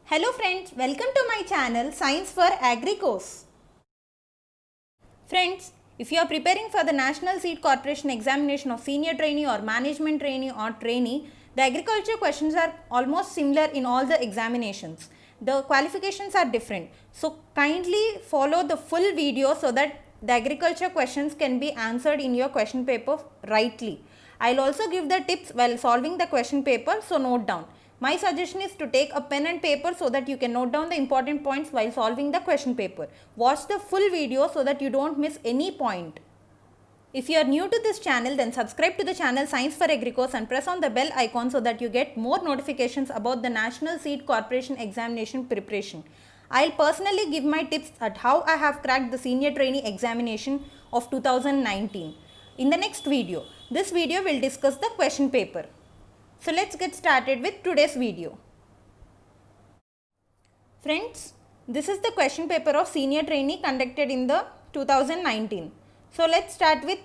Hello friends, welcome to my channel Science for Agri Course. Friends, if you are preparing for the National Seed Corporation examination of senior trainee or management trainee or trainee, the agriculture questions are almost similar in all the examinations. The qualifications are different. So kindly follow the full video so that the agriculture questions can be answered in your question paper rightly. I will also give the tips while solving the question paper, so note down. My suggestion is to take a pen and paper so that you can note down the important points while solving the question paper. Watch the full video so that you don't miss any point. If you are new to this channel, then subscribe to the channel Science for Agri Course and press on the bell icon so that you get more notifications about the National Seed Corporation examination preparation. I'll personally give my tips at how I have cracked the senior trainee examination of 2019 in the next video. This video will discuss the question paper. So let's get started with today's video. Friends, this is the question paper of senior trainee conducted in the 2019. So let's start with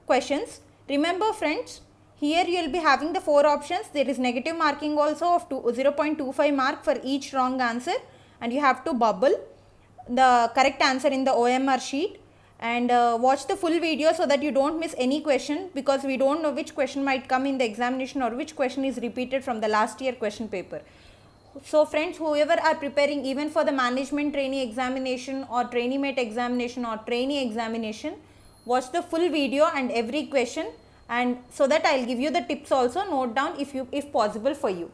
questions. Remember friends, here you will be having the 4 options. There is negative marking also of 0.25 mark for each wrong answer, and you have to bubble the correct answer in the OMR sheet. And watch the full video so that you don't miss any question, because we don't know which question might come in the examination or which question is repeated from the last year question paper. So friends, whoever are preparing even for the management trainee examination or trainee mate examination or trainee examination, watch the full video and every question, and so that I will give you the tips also. Note down if possible for you.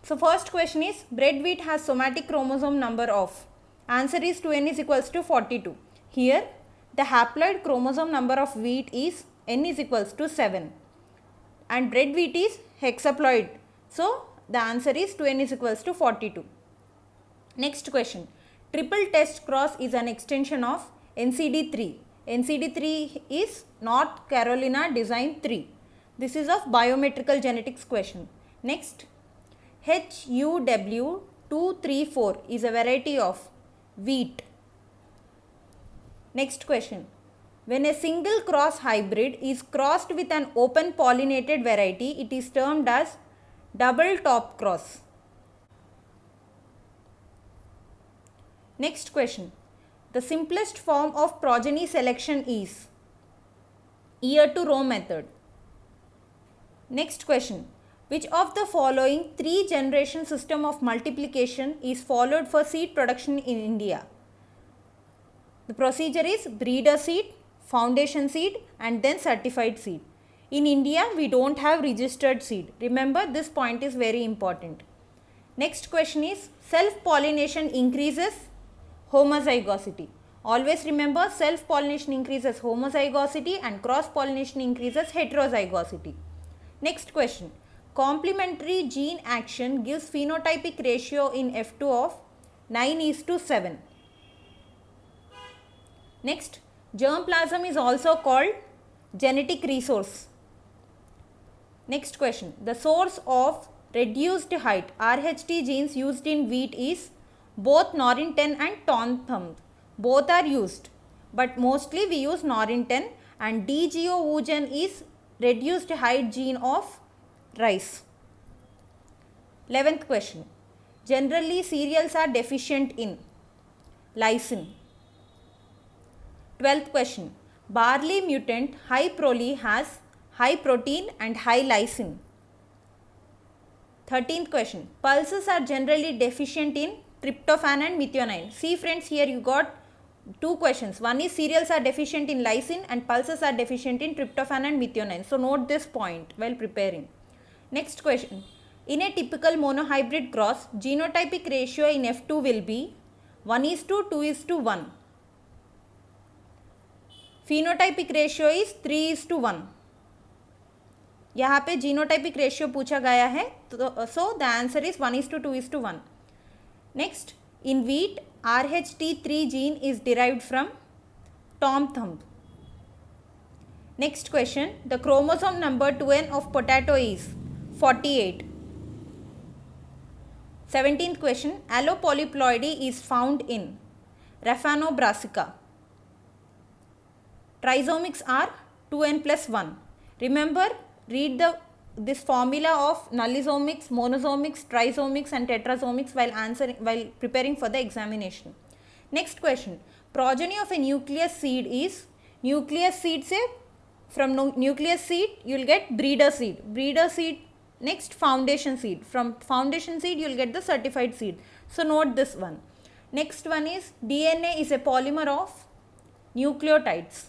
So first question is, bread wheat has somatic chromosome number of? Answer is 2n is equals to 42. Here the haploid chromosome number of wheat is n is equals to 7 and bread wheat is hexaploid. So the answer is 2n is equals to 42. Next question, triple test cross is an extension of NCD3. NCD3 is North Carolina Design 3. This is of biometrical genetics question. Next, HUW234 is a variety of wheat. Next question, when a single cross hybrid is crossed with an open pollinated variety, it is termed as double top cross. Next question, the simplest form of progeny selection is ear to row method. Next question, which of the following 3 generation system of multiplication is followed for seed production in India? The procedure is breeder seed, foundation seed and then certified seed. In India, we don't have registered seed. Remember, this point is very important. Next question is, self-pollination increases homozygosity. Always remember, self-pollination increases homozygosity and cross-pollination increases heterozygosity. Next question, complementary gene action gives phenotypic ratio in F2 of 9:7. Next, germplasm is also called genetic resource. Next question, the source of reduced height RHT genes used in wheat is both Norrin10 and Tonthumb. Both are used, but mostly we use Norrin10, and DGO-Wugen is reduced height gene of rice. 11th question, generally cereals are deficient in lysine. 12th question, barley mutant high proly has high protein and high lysine. 13th question, pulses are generally deficient in tryptophan and methionine. See friends, here you got 2 questions. One is cereals are deficient in lysine and pulses are deficient in tryptophan and methionine. So note this point while preparing. Next question, in a typical monohybrid cross, genotypic ratio in F2 will be 1:2:1. phenotypic ratio is 3:1. यहाँ पे genotypic ratio पूछा गया है, तो so the answer is 1:2:1. Next, in wheat RHT3 gene is derived from Tonthumb. Next question, the chromosome number 2n of potato is 48. 17th question, allopolyploidy is found in Raphanobrassica. Trisomics are 2n plus 1. Remember, read the this formula of nullisomics, monosomics, trisomics and tetrasomics while preparing for the examination. Next question. Progeny of a nucleus seed is, nucleus seed say, from nucleus seed you will get breeder seed. Breeder seed, next foundation seed. From foundation seed you will get the certified seed. So note this one. Next one is DNA is a polymer of nucleotides.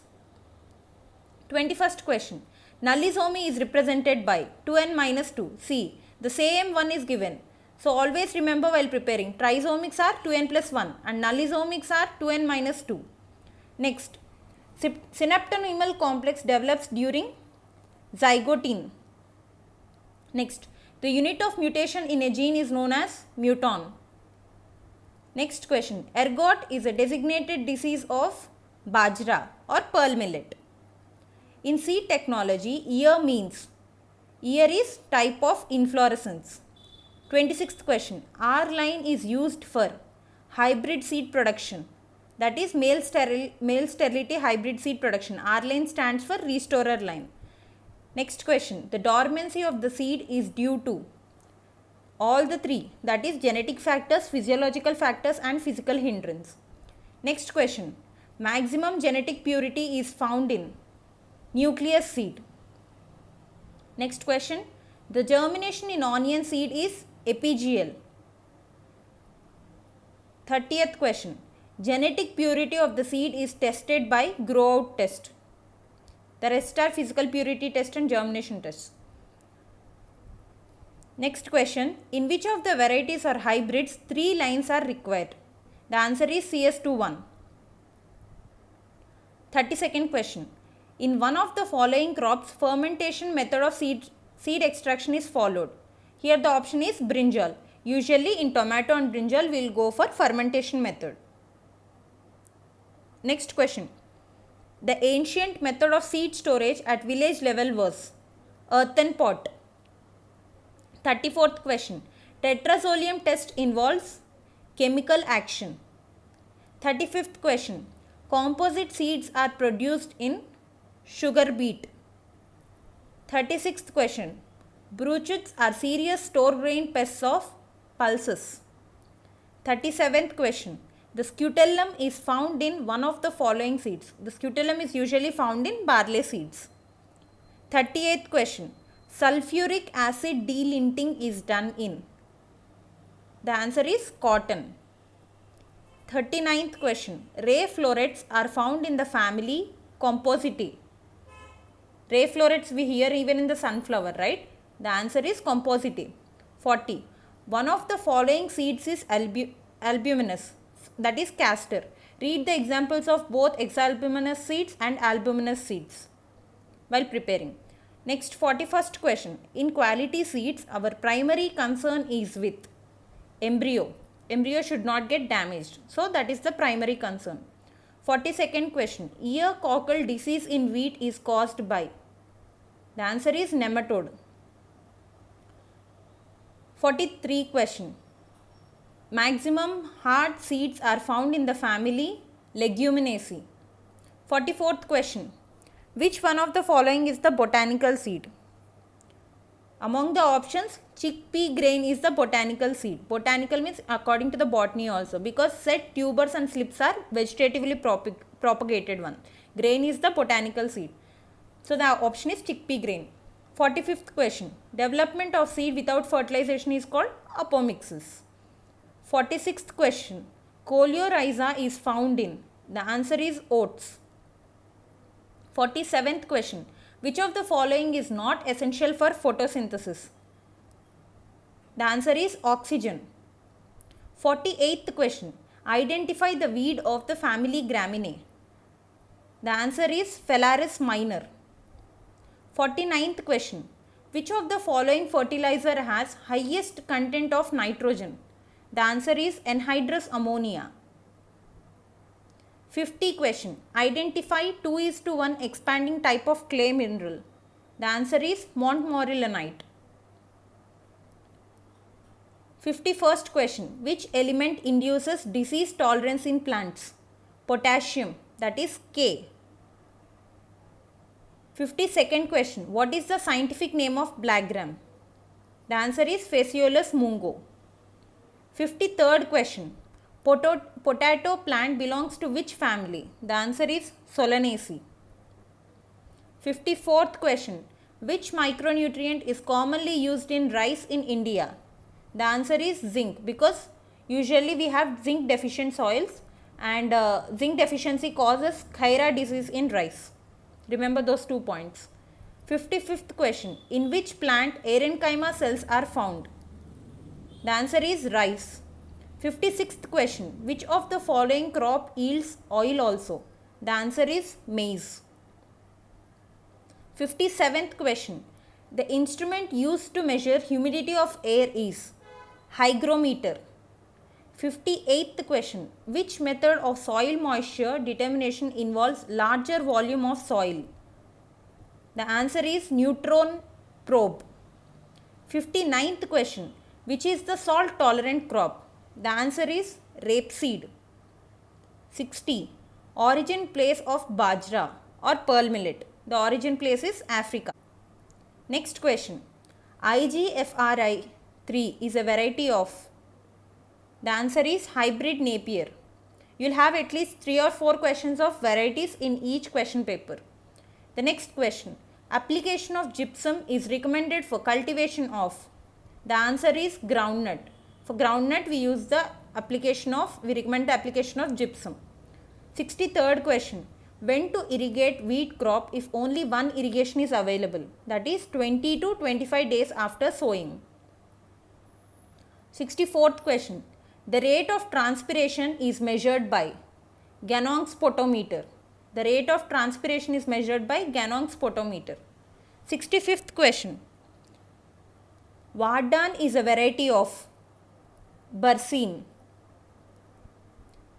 21st question. Nullisomy is represented by 2n minus 2. See, the same one is given. So always remember while preparing, trisomics are 2n plus 1 and nullisomics are 2n minus 2. Next, synaptonemal complex develops during zygotine. Next, the unit of mutation in a gene is known as muton. Next question, ergot is a designated disease of bajra or pearl millet. In seed technology, ear means, ear is type of inflorescence. 26th question, R line is used for hybrid seed production, that is male sterility hybrid seed production. R line stands for restorer line. Next question, the dormancy of the seed is due to all the three, that is genetic factors, physiological factors and physical hindrance. Next question, maximum genetic purity is found in nucleus seed. Next question, the germination in onion seed is epigeal. 30th question, genetic purity of the seed is tested by grow out test. The rest are physical purity test and germination tests. Next question, in which of the varieties or hybrids 3 lines are required? The answer is CS21. 32nd question, in one of the following crops, fermentation method of seed extraction is followed. Here the option is brinjal. Usually in tomato and brinjal we will go for fermentation method. Next question, the ancient method of seed storage at village level was earthen pot. 34th question, tetrazolium test involves chemical action. 35th question, composite seeds are produced in sugar beet. 36th question, bruchuds are serious store grain pests of pulses. 37th question, the scutellum is found in one of the following seeds. The scutellum is usually found in barley seeds. 38th question, sulfuric acid delinting is done in. The answer is cotton. 39th question, ray florets are found in the family Compositae. Ray florets we hear even in the sunflower, right? The answer is Compositae. 40. One of the following seeds is albuminous, that is castor. Read the examples of both exalbuminous seeds and albuminous seeds while preparing. Next, 41st question. In quality seeds, our primary concern is with embryo. Embryo should not get damaged. So, that is the primary concern. 42nd question. Ear cockle disease in wheat is caused by. The answer is nematode. 43 question. Maximum hard seeds are found in the family Leguminosae. 44th question. Which one of the following is the botanical seed? Among the options, chickpea grain is the botanical seed. Botanical means according to the botany also, because set tubers and slips are vegetatively propagated one. Grain is the botanical seed. So the option is chickpea grain. 45th question. Development of seed without fertilization is called apomixis. 46th question. Coleorhiza is found in. The answer is oats. 47th question. Which of the following is not essential for photosynthesis? The answer is oxygen. 48th question. Identify the weed of the family Graminae. The answer is Phalaris minor. 49th question. Which of the following fertilizer has highest content of nitrogen? The answer is anhydrous ammonia. 50 question. Identify 2:1 expanding type of clay mineral. The answer is montmorillonite. 51st question. Which element induces disease tolerance in plants? Potassium, that is K. 52nd question. What is the scientific name of black gram? The answer is Phaseolus mungo. 53rd question. Potato plant belongs to which family? The answer is Solanaceae. 54th question. Which micronutrient is commonly used in rice in India? The answer is zinc, because usually we have zinc deficient soils, and zinc deficiency causes Khaira disease in rice. Remember those 2 points. 55th question. In which plant parenchyma cells are found? The answer is rice. 56th question. Which of the following crop yields oil also? The answer is maize. 57th question. The instrument used to measure humidity of air is hygrometer. 58th question. Which method of soil moisture determination involves larger volume of soil? The answer is neutron probe. 59th question. Which is the salt tolerant crop? The answer is rapeseed. 60. Origin place of bajra or pearl millet. The origin place is Africa. Next question. IGFRI 3 is a variety of. The answer is hybrid Napier. You will have at least 3 or 4 questions of varieties in each question paper. The next question. Application of gypsum is recommended for cultivation of. The answer is groundnut. For groundnut we recommend the application of gypsum. 63rd question. When to irrigate wheat crop if only one irrigation is available? That is 20 to 25 days after sowing. 64th question. The rate of transpiration is measured by Ganong's potometer. The rate of transpiration is measured by Ganong's potometer. 65th question. Vardan is a variety of Berseem.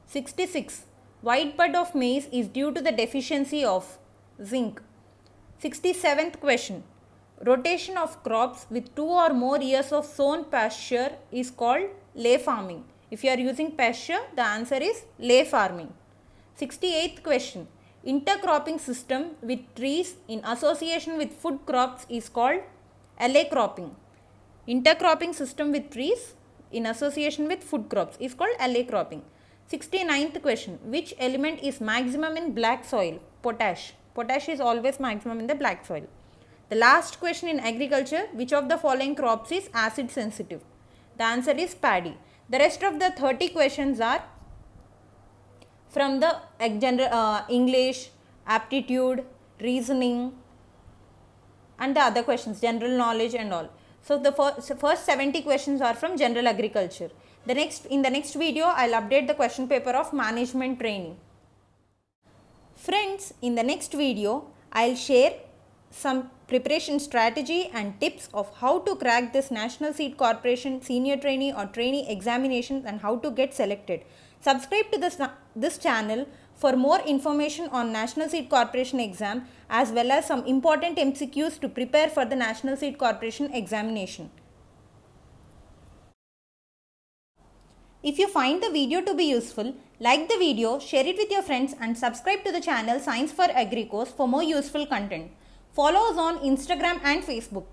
66. White bud of maize is due to the deficiency of zinc. 67th question. Rotation of crops with 2 or more years of sown pasture is called lay farming. If you are using pasture, the answer is lay farming. 68th question. Intercropping system with trees in association with food crops is called alley cropping. Intercropping system with trees in association with food crops is called alley cropping. 69th question. Which element is maximum in black soil? Potash. Potash is always maximum in the black soil. The last question in agriculture. Which of the following crops is acid sensitive? The answer is paddy. The rest of the 30 questions are from the English, aptitude, reasoning, and the other questions, general knowledge and all. So the first 70 questions are from general agriculture. In the next video, I will update the question paper of management training. Friends, in the next video, I will share some preparation strategy and tips of how to crack this National Seed Corporation senior trainee or trainee examinations and how to get selected. Subscribe to this channel for more information on National Seed Corporation exam as well as some important MCQs to prepare for the National Seed Corporation examination. If you find the video to be useful, like the video, share it with your friends and subscribe to the channel Science for Agri course for more useful content. Follow us on Instagram and Facebook.